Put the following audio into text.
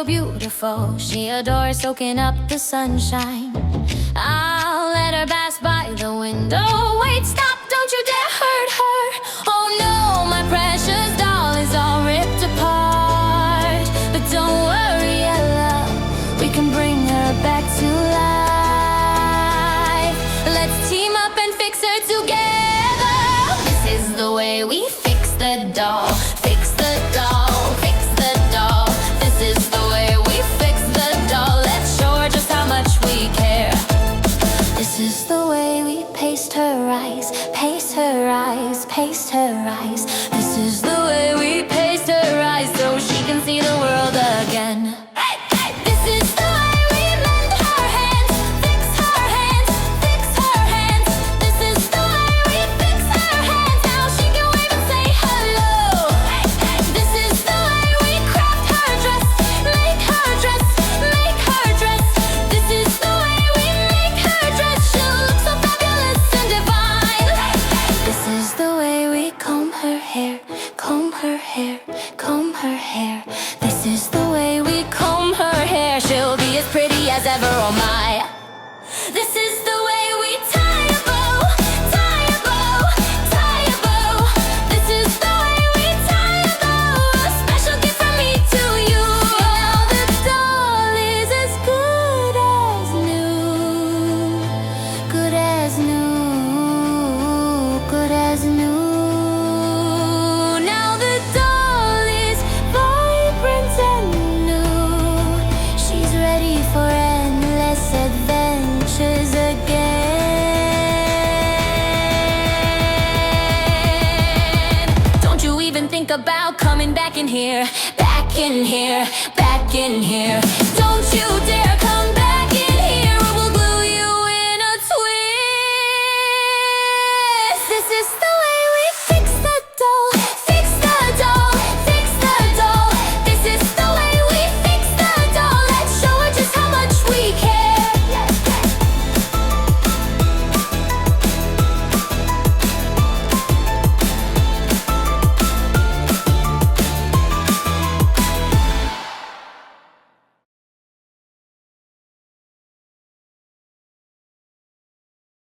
so beautiful. She adores soaking up the sunshine. I'll let her pass by the window. Wait, stop, don't you dare hurt her. Oh no, my precious doll is all ripped apart. But don't worry, Ella, we can bring her back to life. Let's team up and fix her together. This is the way we fix the doll. Fix the doll, fix the doll. This is the way we fix the doll. Let's show her just how much we care. This is the way we paste her eyes, paste her eyes, paste her eyes. This is the way we paste her eyes so she can see the world again. This is the way we mend her hands, fix her hands, fix her hands. This is the way we fix her hands, now she can wave and say hello. This is the way we craft her dress, make her dress, make her dress. This is the way we make her dress, she'll look so fabulous and divine. This is the way we comb her hair, comb her hair, comb her hair. This is the way we comb her hair, she'll be as pretty as ever, oh my. This is the way we tie a bow, tie a bow, tie a bow. This is the way we tie a bow, a special gift from me to you. Now the doll is as good as new, good as new, good as new. Now the doll is vibrant and new. She's ready for endless adventures again. Don't you even think about coming back in here, back in here, back in here. Don't you dare